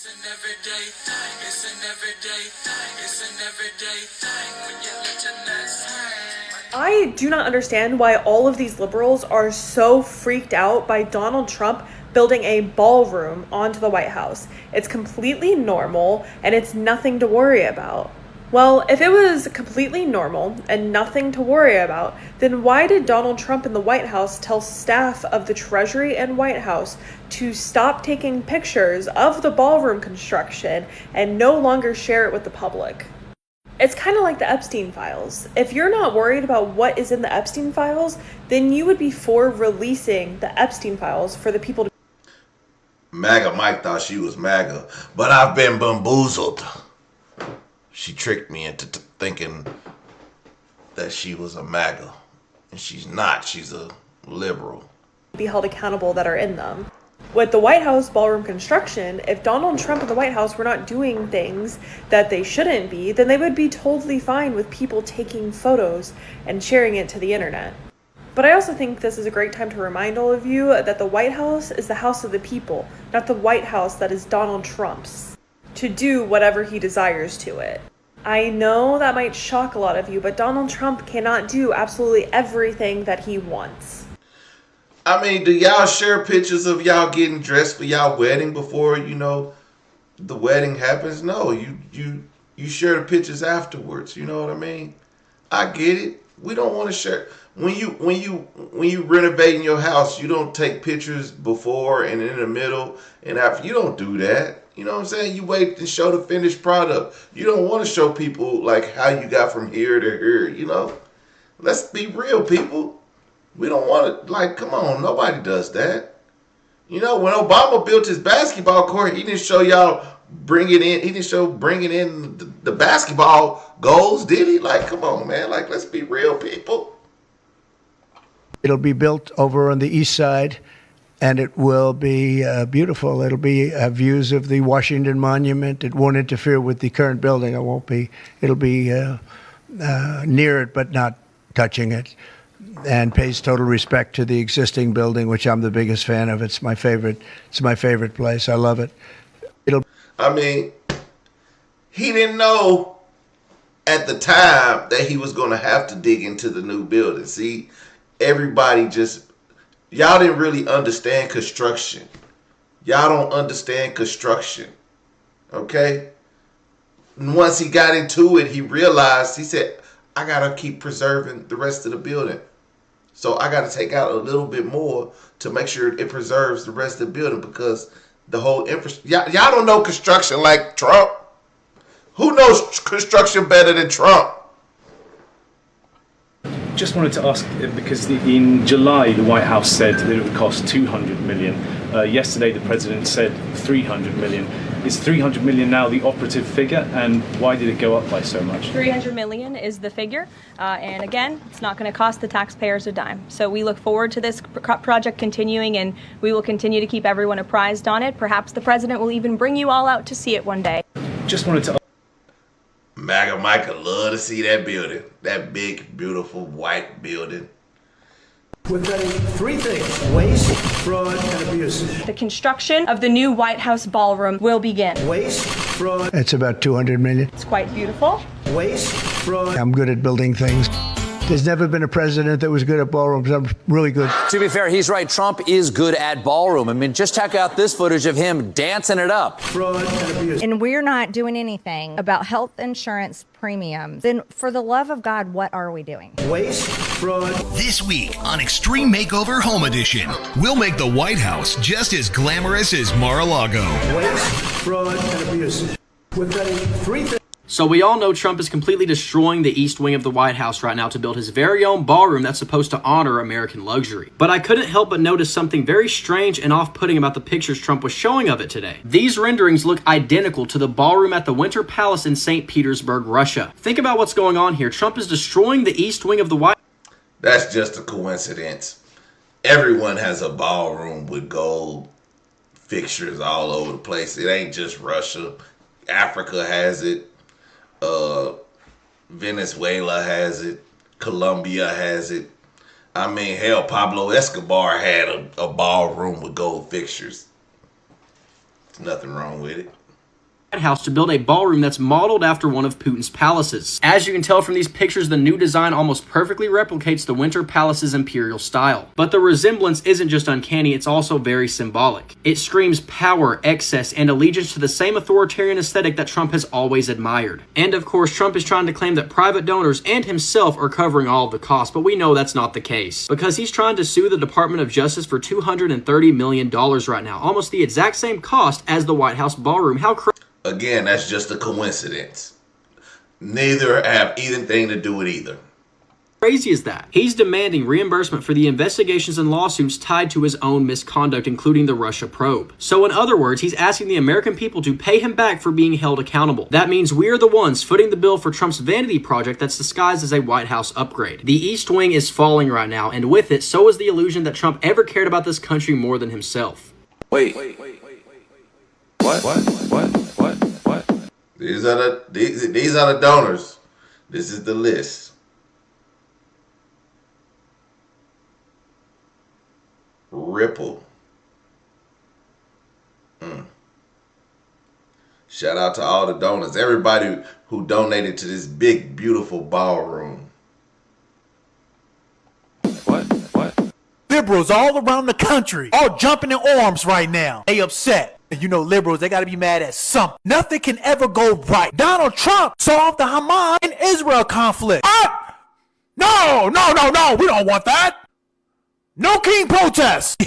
It's an everyday thing. It's an everyday thing. It's an everyday thing when you let your nuts hang. I do not understand why all of these liberals are so freaked out by Donald Trump building a ballroom onto the White House. It's completely normal and it's nothing to worry about. Well, if it was completely normal and nothing to worry about, then why did Donald Trump and the White House tell staff of the Treasury and White House to stop taking pictures of the ballroom construction and no longer share it with the public? It's kind of like the Epstein files. If you're not worried about what is in the Epstein files, then you would be for releasing the Epstein files for the people to. MAGA Mike thought she was MAGA, but I've been bamboozled. She tricked me into thinking that she was a MAGA, and she's not. She's a liberal. Be held accountable that are in them. With the White House ballroom construction, if Donald Trump and the White House were not doing things that they shouldn't be, then they would be totally fine with people taking photos and sharing it to the internet. But I also think this is a great time to remind all of you that the White House is the house of the people, not the White House that is Donald Trump's, to do whatever he desires to it. I know that might shock a lot of you, but Donald Trump cannot do absolutely everything that he wants. I mean, do y'all share pictures of y'all getting dressed for y'all wedding before, the wedding happens? No, you share the pictures afterwards. You know what I mean? I get it. We don't want to share. When you renovating your house, you don't take pictures before and in the middle and after. You don't do that. You know what I'm saying? You wait to show the finished product. You don't want to show people like how you got from here to here, Let's be real, people. We don't want to, come on, nobody does that. When Obama built his basketball court, he didn't show y'all bringing in the basketball goals, did he? Come on, man. Let's be real, people. It'll be built over on the east side, and it will be beautiful. It'll be views of the Washington Monument. It won't interfere with the current building. It'll be near it, but not touching it, and pays total respect to the existing building, which I'm the biggest fan of. It's my favorite place. I love it. He didn't know at the time that he was going to have to dig into the new building. See, everybody y'all didn't really understand construction. Y'all don't understand construction. Okay? And once he got into it, he said, I got to keep preserving the rest of the building. So I got to take out a little bit more to make sure it preserves the rest of the building, because the whole infrastructure. Y'all don't know construction like Trump. Who knows construction better than Trump? Just wanted to ask, because in July the White House said that it would cost $200 million. Yesterday the president said $300 million. Is $300 million now the operative figure, and why did it go up by so much? $300 million is the figure, and again, it's not going to cost the taxpayers a dime. So we look forward to this project continuing, and we will continue to keep everyone apprised on it. Perhaps the president will even bring you all out to see it one day. Just wanted to. MAGA Mike would love to see that building, that big, beautiful white building. We've got three things: waste, fraud, and abuse. The construction of the new White House ballroom will begin. Waste, fraud. It's about $200 million. It's quite beautiful. Waste, fraud. I'm good at building things. There's never been a president that was good at ballrooms. I'm really good. To be fair, he's right. Trump is good at ballroom. Just check out this footage of him dancing it up. Fraud and abuse. And we're not doing anything about health insurance premiums. Then, for the love of God, what are we doing? Waste, fraud. This week on Extreme Makeover Home Edition, we'll make the White House just as glamorous as Mar-a-Lago. Waste, fraud, and abuse. We've got three things. So we all know Trump is completely destroying the East Wing of the White House right now to build his very own ballroom that's supposed to honor American luxury. But I couldn't help but notice something very strange and off-putting about the pictures Trump was showing of it today. These renderings look identical to the ballroom at the Winter Palace in St. Petersburg, Russia. Think about what's going on here. Trump is destroying the East Wing of the White House. That's just a coincidence. Everyone has a ballroom with gold fixtures all over the place. It ain't just Russia. Africa has it. Venezuela has it. Colombia has it. Hell, Pablo Escobar had a ballroom with gold fixtures. There's nothing wrong with it. House to build a ballroom that's modeled after one of Putin's palaces. As you can tell from these pictures, the new design almost perfectly replicates the Winter Palace's imperial style. But the resemblance isn't just uncanny, it's also very symbolic. It screams power, excess, and allegiance to the same authoritarian aesthetic that Trump has always admired. And of course, Trump is trying to claim that private donors and himself are covering all of the costs, but we know that's not the case. Because he's trying to sue the Department of Justice for $230 million right now, almost the exact same cost as the White House ballroom. How Again, that's just a coincidence. Neither have anything to do with either. crazy is that? He's demanding reimbursement for the investigations and lawsuits tied to his own misconduct, including the Russia probe. So in other words, he's asking the American people to pay him back for being held accountable. That means we are the ones footing the bill for Trump's vanity project that's disguised as a White House upgrade. The East Wing is falling right now, and with it, so is the illusion that Trump ever cared about this country more than himself. Wait. What? These are the donors. This is the list. Ripple. Shout out to all the donors. Everybody who donated to this big, beautiful ballroom. Liberals all around the country all jumping in arms right now. They upset. And you know liberals, they gotta be mad at something. Nothing can ever go right. Donald Trump solved the Hamas and Israel conflict. No, we don't want that. No king protest.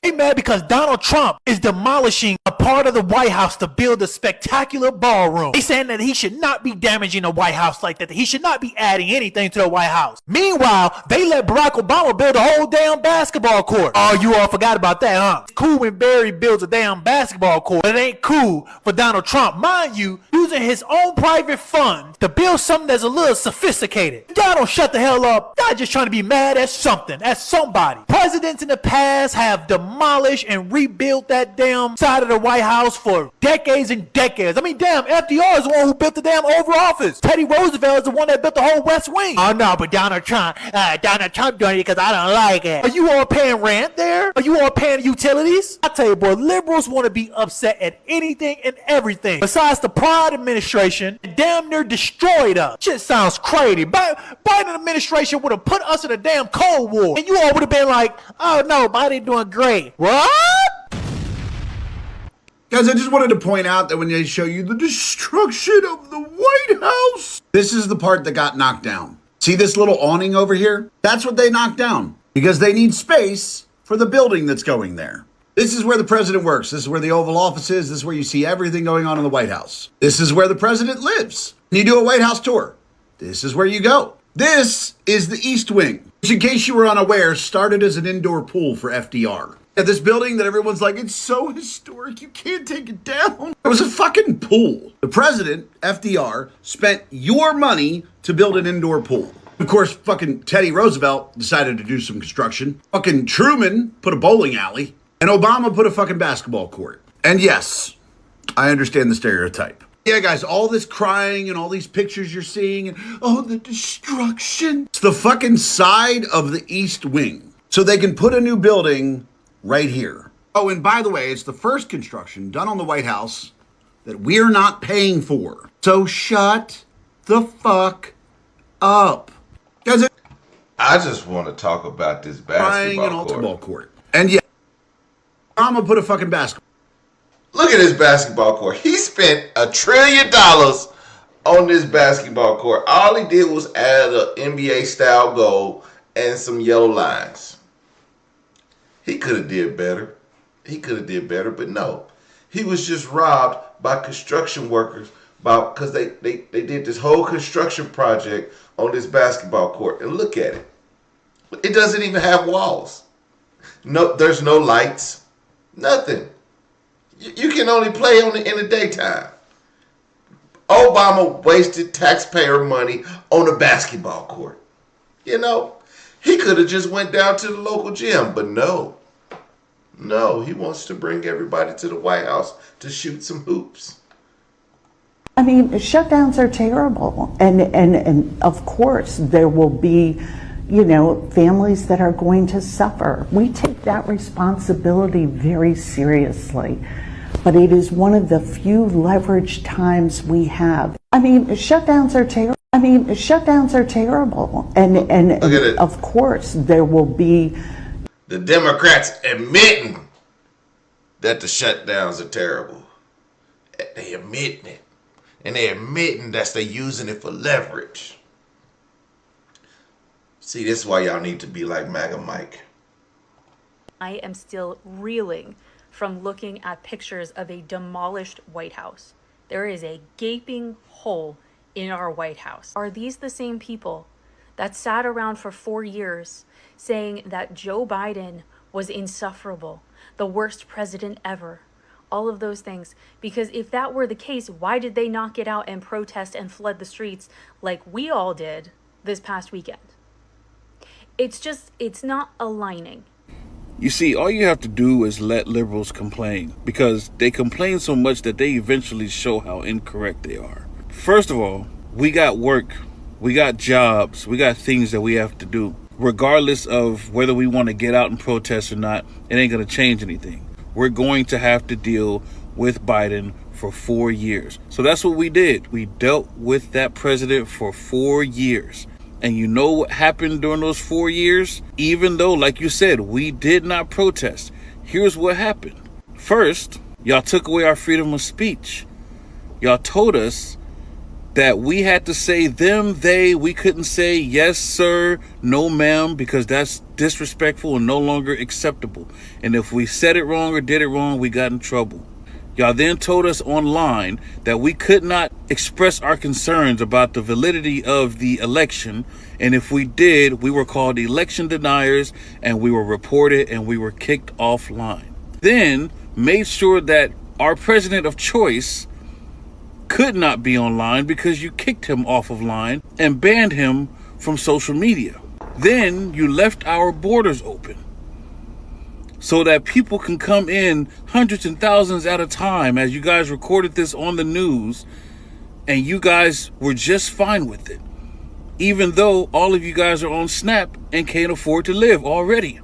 They mad because Donald Trump is demolishing a part of the White House to build a spectacular ballroom. They saying that he should not be damaging the White House like that. He should not be adding anything to the White House. Meanwhile, they let Barack Obama build a whole damn basketball court. Oh, you all forgot about that, huh? It's cool when Barry builds a damn basketball court, but it ain't cool for Donald Trump, mind you, using his own private funds to build something that's a little sophisticated. Y'all don't shut the hell up. Y'all just trying to be mad at something, at somebody. Presidents in the past have demolished and rebuilt that damn side of the White House for decades and decades. I mean, damn, FDR is the one who built the damn Oval Office. Teddy Roosevelt is the one that built the whole West Wing. Oh no, but Donald Trump doing it because I don't like it. Are you all paying rent there? Are you all paying utilities? I tell you, boy, liberals want to be upset at anything and everything. Besides the Pride administration, damn near destroyed us. Shit sounds crazy. Biden administration would have put us in a damn Cold War, and you all would have been like, oh no, Biden doing great. What? Guys, I just wanted to point out that when they show you the destruction of the White House, this is the part that got knocked down. See this little awning over here? That's what they knocked down because they need space for the building that's going there. This is where the president works. This is where the Oval Office is. This is where you see everything going on in the White House. This is where the president lives. When you do a White House tour, this is where you go. This is the East Wing, which, in case you were unaware, started as an indoor pool for FDR. At this building that everyone's like, it's so historic, you can't take it down. It was a fucking pool. The president, FDR, spent your money to build an indoor pool. Of course, fucking Teddy Roosevelt decided to do some construction. Fucking Truman put a bowling alley. And Obama put a fucking basketball court. And yes, I understand the stereotype. Yeah, guys, all this crying and all these pictures you're seeing, and oh, the destruction. It's the fucking side of the East Wing. So they can put a new building right here. Oh, and by the way, it's the first construction done on the White House that we're not paying for. So shut the fuck up. Guys, I just want to talk about this basketball court. And yeah, Obama put a fucking basketball. Look at this basketball court. He spent $1 trillion on this basketball court. All he did was add an NBA style goal and some yellow lines. He could have did better. But no. He was just robbed by construction workers because they did this whole construction project on this basketball court. And look at it. It doesn't even have walls. No, there's no lights. Nothing. You can only play in the daytime. Obama wasted taxpayer money on a basketball court. You know, he could have just went down to the local gym, but no, he wants to bring everybody to the White House to shoot some hoops. I mean, shutdowns are terrible, and of course there will be, families that are going to suffer. We take that responsibility very seriously. but it is one of the few leverage times we have. I mean, shutdowns are terrible. And of course, there will be the Democrats admitting that the shutdowns are terrible. They admitting it. And they admitting that they're using it for leverage. See, this is why y'all need to be like MAGA Mike. I am still reeling from looking at pictures of a demolished White House. There is a gaping hole in our White House. Are these the same people that sat around for 4 years saying that Joe Biden was insufferable, the worst president ever, all of those things? Because if that were the case, why did they not get out and protest and flood the streets like we all did this past weekend? It's not aligning. You see, all you have to do is let liberals complain, because they complain so much that they eventually show how incorrect they are. First of all, we got work, we got jobs, we got things that we have to do. Regardless of whether we want to get out and protest or not, it ain't going to change anything. We're going to have to deal with Biden for 4 years. So that's what we did. We dealt with that president for 4 years. And you know what happened during those 4 years? Even though, like you said, we did not protest, here's what happened. First, y'all took away our freedom of speech. Y'all told us that we had to say them, they. We couldn't say yes, sir, no, ma'am, because that's disrespectful and no longer acceptable. And if we said it wrong or did it wrong, we got in trouble. Y'all then told us online that we could not express our concerns about the validity of the election. And if we did, we were called election deniers and we were reported and we were kicked offline. Then made sure that our president of choice could not be online because you kicked him off of line and banned him from social media. Then you left our borders open so that people can come in hundreds and thousands at a time, as you guys recorded this on the news, and you guys were just fine with it, even though all of you guys are on Snap and can't afford to live already.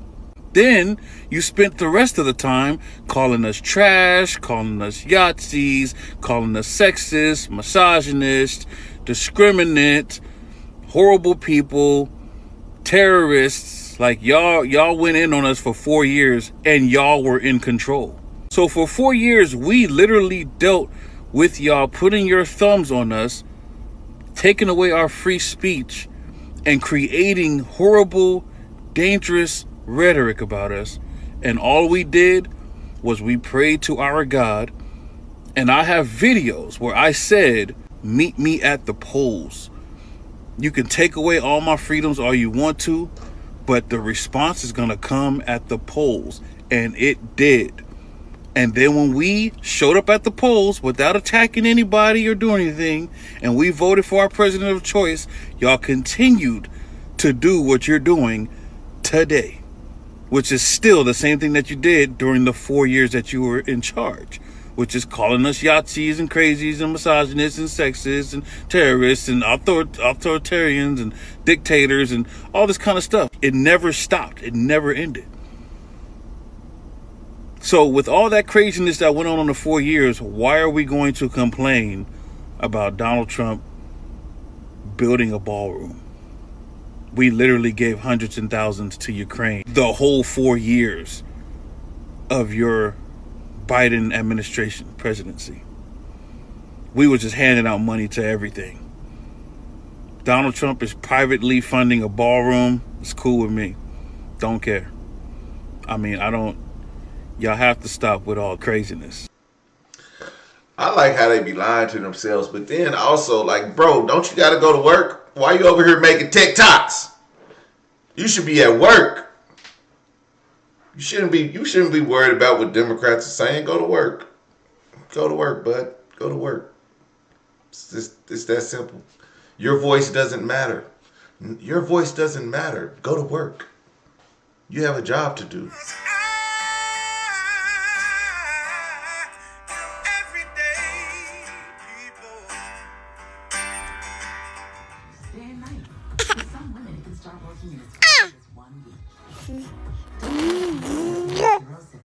Then you spent the rest of the time calling us trash, calling us Yahtzees, calling us sexist, misogynist, discriminant, horrible people, terrorists. Like y'all went in on us for 4 years and y'all were in control. So for 4 years, we literally dealt with y'all putting your thumbs on us, taking away our free speech, and creating horrible, dangerous rhetoric about us. And all we did was we prayed to our God. And I have videos where I said, meet me at the polls. You can take away all my freedoms all you want to, but the response is going to come at the polls. And it did. And then when we showed up at the polls without attacking anybody or doing anything, and we voted for our president of choice, y'all continued to do what you're doing today, which is still the same thing that you did during the 4 years that you were in charge, which is calling us Yahtzees and crazies and misogynists and sexists and terrorists and authoritarians and dictators and all this kind of stuff. It never stopped. It never ended. So with all that craziness that went on in the 4 years, why are we going to complain about Donald Trump building a ballroom? We literally gave hundreds and thousands to Ukraine the whole 4 years of your Biden administration presidency. We were just handing out money to everything. Donald Trump is privately funding a ballroom. It's cool with me. Don't care. I mean, y'all have to stop with all craziness. I like how they be lying to themselves, but then also, like, bro, don't you got to go to work? Why you over here making TikToks? You should be at work. You shouldn't be worried about what Democrats are saying. Go to work. Go to work, bud. Go to work. It's that simple. Your voice doesn't matter. Your voice doesn't matter. Go to work. You have a job to do.